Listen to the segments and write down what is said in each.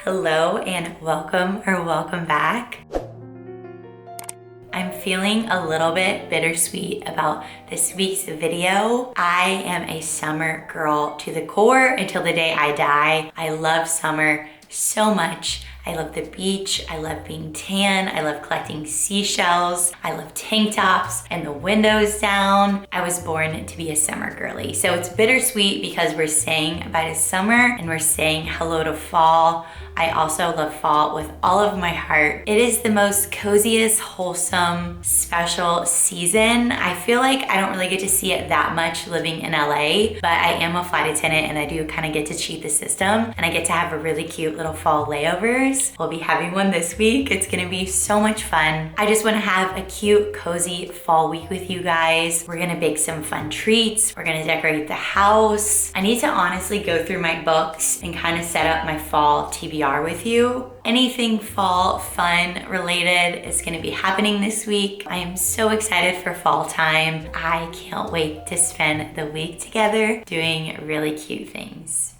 Hello and welcome back. I'm feeling a little bit bittersweet about this week's video. I am a summer girl to the core until the day I die. I love summer so much. I love the beach, I love being tan, I love collecting seashells, I love tank tops and the windows down. I was born to be a summer girly. So it's bittersweet because we're saying goodbye to summer and we're saying hello to fall. I also love fall with all of my heart. It is the most coziest, wholesome, special season. I feel like I don't really get to see it that much living in LA, but I am a flight attendant and I do kind of get to cheat the system and I get to have a really cute little fall layovers. We'll be having one this week. It's gonna be so much fun. I just wanna have a cute, cozy fall week with you guys. We're gonna bake some fun treats. We're gonna decorate the house. I need to honestly go through my books and kind of set up my fall TBR with you. Anything fall fun related is gonna be happening this week. I am so excited for fall time. I can't wait to spend the week together doing really cute things.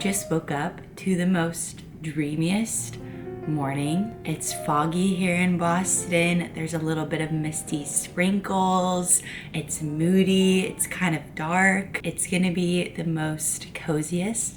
just woke up to the most dreamiest morning. It's foggy here in Boston. There's a little bit of misty sprinkles. It's moody. It's kind of dark. It's gonna be the most coziest,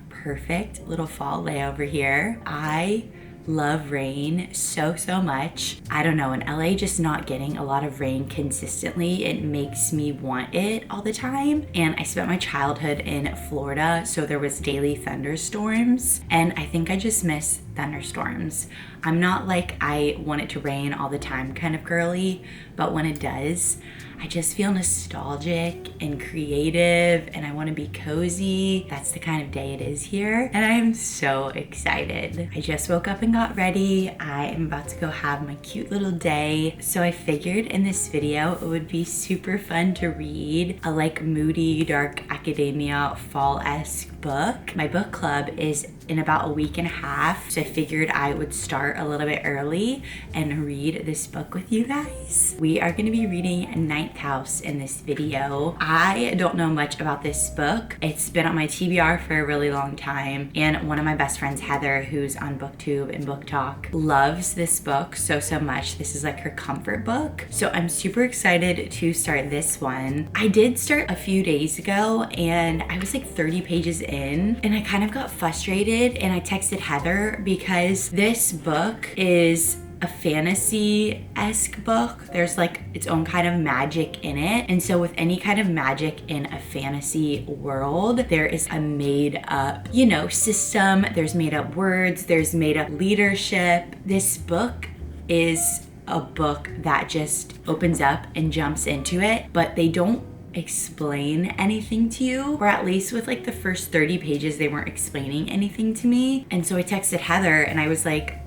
perfect little fall layover here. I love rain so much. I don't know, in LA just not getting a lot of rain consistently, it makes me want it all the time. And I spent my childhood in Florida, so there was daily thunderstorms, and I think I just miss thunderstorms. I'm not like I want it to rain all the time kind of girly, but when it does, I just feel nostalgic and creative, and I want to be cozy. That's the kind of day it is here, and I am so excited. I just woke up and got ready. I am about to go have my cute little day, so I figured in this video it would be super fun to read a like moody, dark academia fall-esque book. My book club is in about a week and a half, so I figured I would start a little bit early and read this book with you guys. We are going to be reading Ninth House in this video. I don't know much about this book. It's been on my TBR for a really long time, and one of my best friends, Heather, who's on booktube and booktok, loves this book so much. This is like her comfort book, so I'm super excited to start this one. I did start a few days ago, and I was like 30 pages in, and I kind of got frustrated, and I texted Heather because this book is a fantasy-esque book. There's like its own kind of magic in it. And so with any kind of magic in a fantasy world, there is a made up, you know, system. There's made up words. There's made up leadership. This book is a book that just opens up and jumps into it, but they don't explain anything to you, or at least with like the first 30 pages, they weren't explaining anything to me. And so I texted Heather and I was like,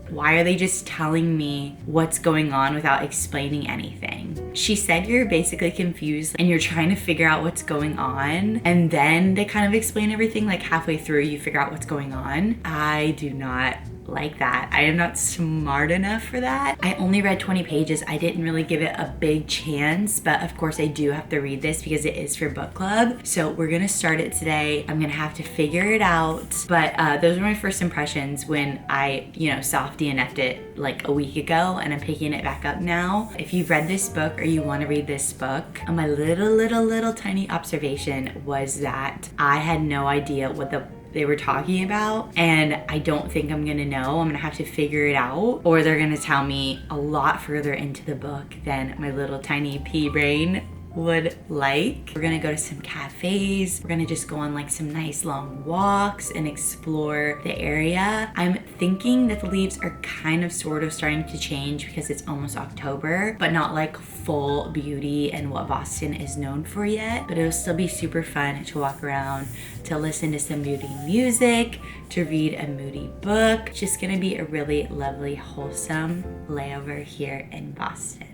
why are they just telling me what's going on without explaining anything? She said you're basically confused and you're trying to figure out what's going on, and then they kind of explain everything, like halfway through you figure out what's going on. I do not like that. I am not smart enough for that. I only read 20 pages. I didn't really give it a big chance, but of course I do have to read this because it is for book club. So we're gonna start it today. I'm gonna have to figure it out, but those were my first impressions when I, you know, soft DNF'd it like a week ago, and I'm picking it back up now. If you've read this book or you want to read this book, my little tiny observation was that I had no idea what they were talking about, and I don't think I'm gonna know. I'm gonna have to figure it out, or they're gonna tell me a lot further into the book than my little tiny pea brain would like. We're gonna go to some cafes. We're gonna just go on like some nice long walks and explore the area. I'm thinking that the leaves are kind of sort of starting to change because it's almost October, but not like full beauty and what Boston is known for yet. But it'll still be super fun to walk around, to listen to some moody music, to read a moody book. Just gonna be a really lovely, wholesome layover here in Boston.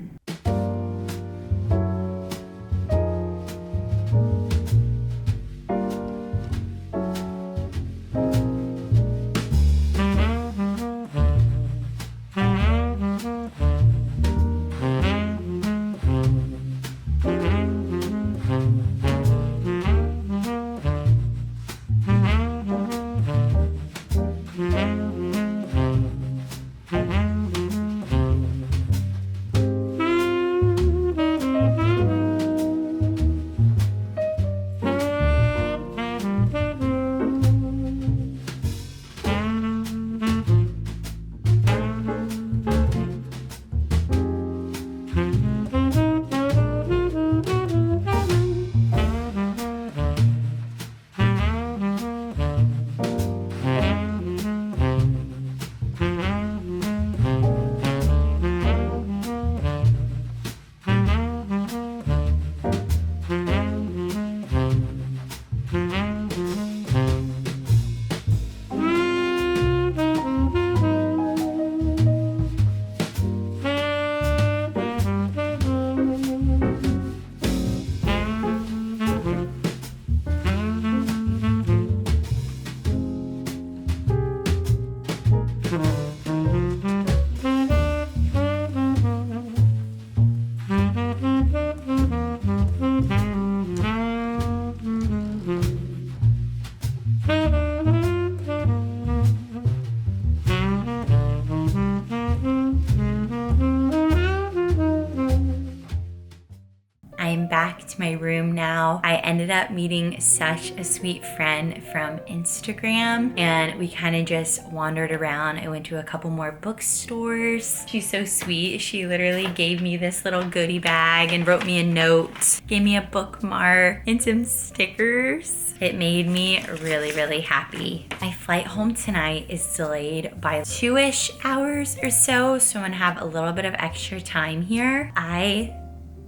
now. I ended up meeting such a sweet friend from Instagram, and we kind of just wandered around. I went to a couple more bookstores. She's so sweet. She literally gave me this little goodie bag and wrote me a note, gave me a bookmark and some stickers. It made me really, really happy. My flight home tonight is delayed by 2-ish hours or so, so I'm gonna have a little bit of extra time here. I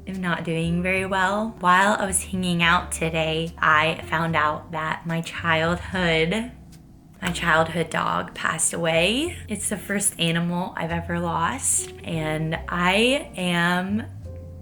am not doing very well. While I was hanging out today, I found out that my childhood dog passed away. It's the first animal I've ever lost, and I am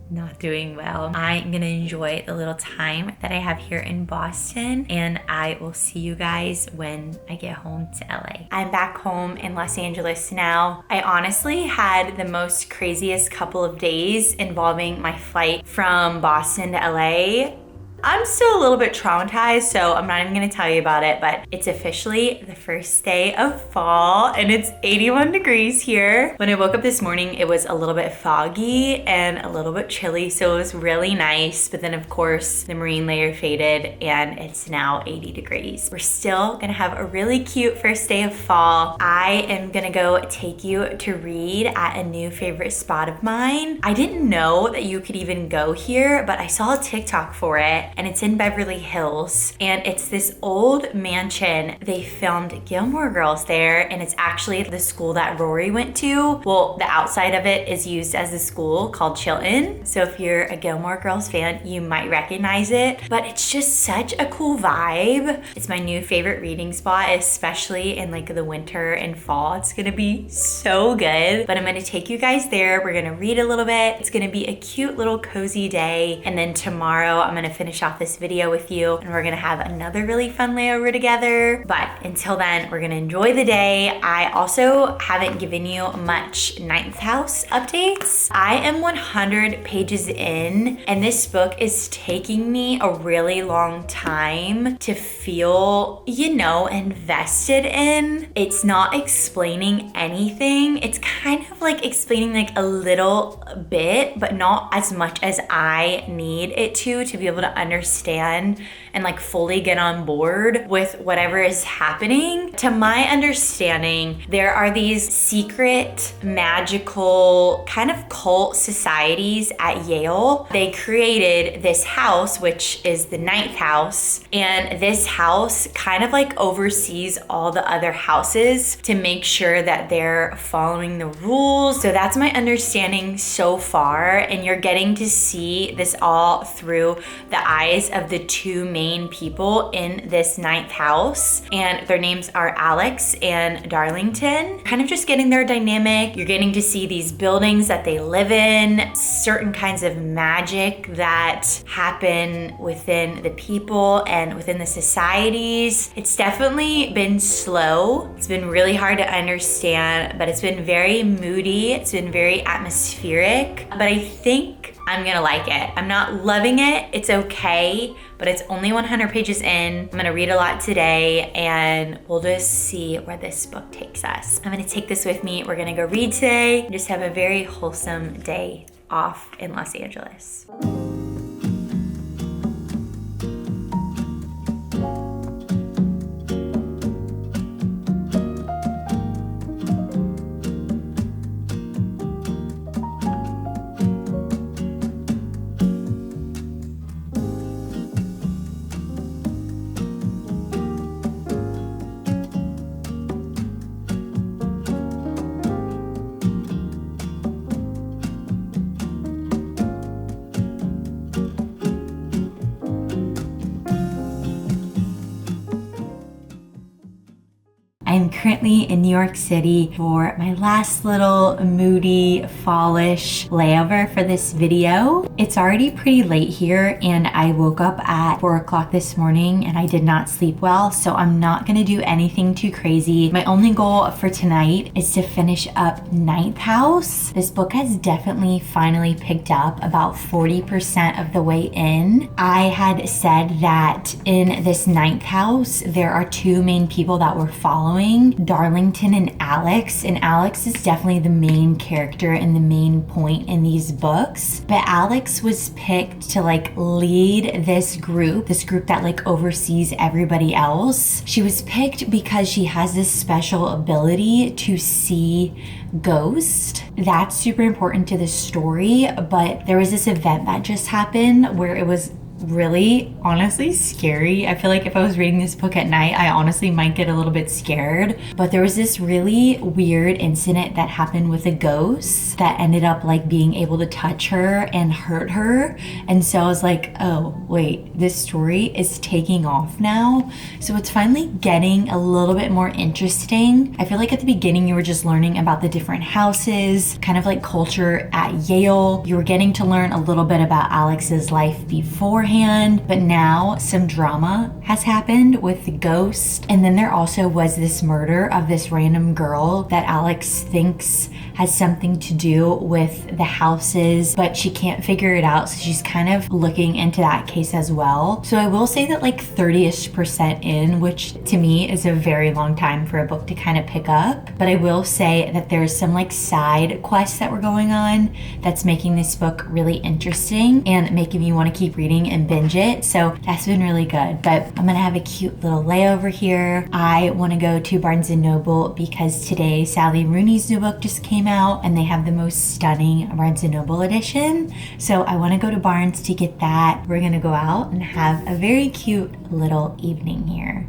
not doing well. I'm gonna enjoy the little time that I have here in Boston, and I will see you guys when I get home to LA. I'm back home in Los Angeles now. I honestly had the most craziest couple of days involving my flight from Boston to LA. I'm still a little bit traumatized, so I'm not even gonna tell you about it, but it's officially the first day of fall and it's 81 degrees here. When I woke up this morning, it was a little bit foggy and a little bit chilly, so it was really nice. But then of course, the marine layer faded and it's now 80 degrees. We're still gonna have a really cute first day of fall. I am gonna go take you to read at a new favorite spot of mine. I didn't know that you could even go here, but I saw a TikTok for it, and it's in Beverly Hills, and it's this old mansion. They filmed Gilmore Girls there, and it's actually the school that Rory went to. Well, the outside of it is used as a school called Chilton, so if you're a Gilmore Girls fan, you might recognize it, but it's just such a cool vibe. It's my new favorite reading spot, especially in like the winter and fall. It's gonna be so good, but I'm gonna take you guys there. We're gonna read a little bit. It's gonna be a cute little cozy day, and then tomorrow I'm gonna finish off this video with you, and we're gonna have another really fun layover together. But until then, we're gonna enjoy the day. I also haven't given you much ninth house updates. I am 100 pages in, and this book is taking me a really long time to feel, you know, invested in. It's not explaining anything. It's kind of like explaining like a little bit, but not as much as I need it to be able to understand and like fully get on board with whatever is happening. To my understanding, there are these secret, magical, kind of cult societies at Yale. They created this house, which is the ninth house, and this house kind of like oversees all the other houses to make sure that they're following the rules. So that's my understanding so far, and you're getting to see this all through the eyes of the two main people in this ninth house, and their names are Alex and Darlington. Kind of just getting their dynamic. You're getting to see these buildings that they live in, certain kinds of magic that happen within the people and within the societies. It's definitely been slow. It's been really hard to understand, but it's been very moody. It's been very atmospheric, but I think I'm gonna like it. I'm not loving it, it's okay, but it's only 100 pages in. I'm gonna read a lot today, and we'll just see where this book takes us. I'm gonna take this with me. We're gonna go read today and just have a very wholesome day off in Los Angeles. I'm currently in New York City for my last little moody fallish layover for this video. It's already pretty late here, and I woke up at 4 o'clock this morning and I did not sleep well, so I'm not gonna do anything too crazy. My only goal for tonight is to finish up ninth house. This book has definitely finally picked up about 40% of the way in. I had said that in this ninth house, there are two main people that we're following. following Darlington and Alex is definitely the main character and the main point in these books. But Alex was picked to like lead this group that like oversees everybody else. She was picked because she has this special ability to see ghosts. That's super important to the story, but there was this event that just happened where it was really honestly scary. I feel like if I was reading this book at night, I honestly might get a little bit scared. But there was this really weird incident that happened with a ghost that ended up like being able to touch her and hurt her. And so I was like, oh wait, this story is taking off now. So it's finally getting a little bit more interesting. I feel like at the beginning you were just learning about the different houses, kind of like culture at Yale. You were getting to learn a little bit about Alex's life beforehand, but now some drama has happened with the ghost. And then there also was this murder of this random girl that Alex thinks has something to do with the houses, but she can't figure it out. So she's kind of looking into that case as well. So I will say that like 30-ish% in, which to me is a very long time for a book to kind of pick up. But I will say that there's some like side quests that were going on that's making this book really interesting and making me want to keep reading and binge it. So that's been really good. But I'm gonna have a cute little layover here. I want to go to Barnes & Noble because today Sally Rooney's new book just came out and they have the most stunning Barnes & Noble edition. So I want to go to Barnes to get that. We're gonna go out and have a very cute little evening here.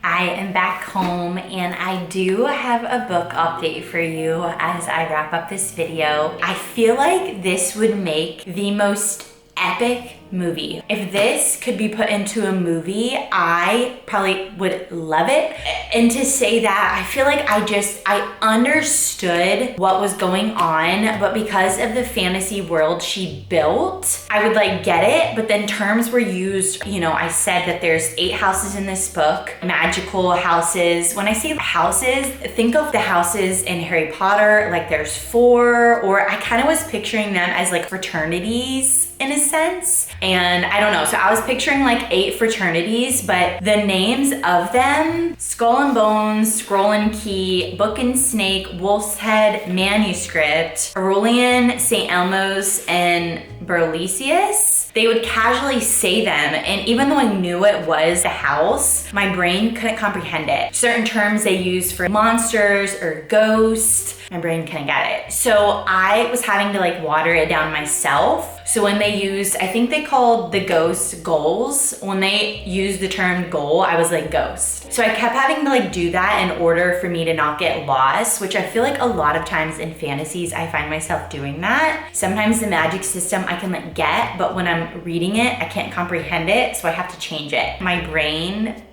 I am back home and I do have a book update for you as I wrap up this video. I feel like this would make the most epic movie. If this could be put into a movie, I probably would love it. And to say that, I feel like I understood what was going on, but because of the fantasy world she built, I would like get it, but then terms were used. You know, I said that there's 8 houses in this book, magical houses. When I say houses, think of the houses in Harry Potter, like there's 4, or I kind of was picturing them as like fraternities in a sense. And I don't know, so I was picturing like 8 fraternities, but the names of them: Skull and Bones, Scroll and Key, Book and Snake, Wolf's Head, Manuscript, Aurelian, St. Elmo's, and Berlesius. They would casually say them, and even though I knew it was a house, my brain couldn't comprehend it. Certain terms they use for monsters or ghosts, my brain couldn't get it. So I was having to like water it down myself. So when they used, I think they called the ghosts goals. When they used the term goal, I was like ghost. So I kept having to like do that in order for me to not get lost, which I feel like a lot of times in fantasies, I find myself doing that. Sometimes the magic system I can like get, but when I'm reading it, I can't comprehend it, so I have to change it. My brain,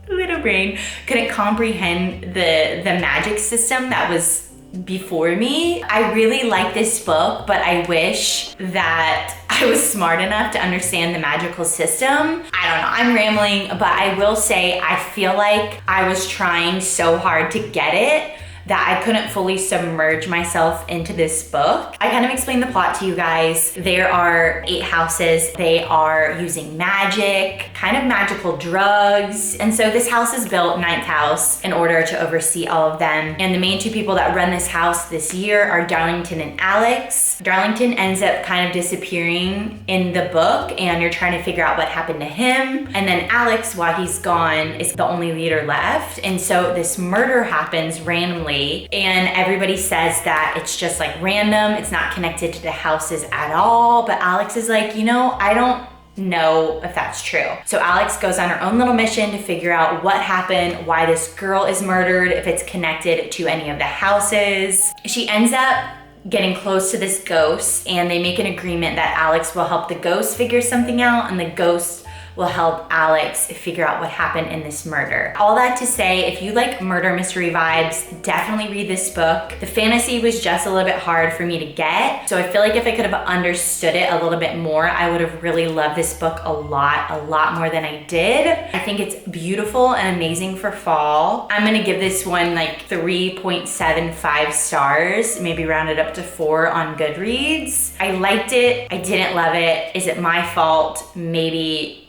little brain, couldn't comprehend the magic system that was before me. I really like this book, but I wish that I was smart enough to understand the magical system. I don't know, I'm rambling, but I will say I feel like I was trying so hard to get it, that I couldn't fully submerge myself into this book. I kind of explained the plot to you guys. There are 8 houses. They are using magic, kind of magical drugs. And so this house is built, 9th house, in order to oversee all of them. And the main 2 people that run this house this year are Darlington and Alex. Darlington ends up kind of disappearing in the book, and you're trying to figure out what happened to him. And then Alex, while he's gone, is the only leader left. And so this murder happens randomly, and everybody says that it's just like random, it's not connected to the houses at all. But Alex is like, you know, I don't know if that's true. So Alex goes on her own little mission to figure out what happened, why this girl is murdered, if it's connected to any of the houses. She ends up getting close to this ghost, and they make an agreement that Alex will help the ghost figure something out, and the ghost will help Alex figure out what happened in this murder. All that to say, if you like murder mystery vibes, definitely read this book. The fantasy was just a little bit hard for me to get, so I feel like if I could have understood it a little bit more, I would have really loved this book a lot more than I did. I think it's beautiful and amazing for fall. I'm gonna give this one like 3.75 stars, maybe round it up to 4 on Goodreads. I liked it, I didn't love it. Is it my fault? Maybe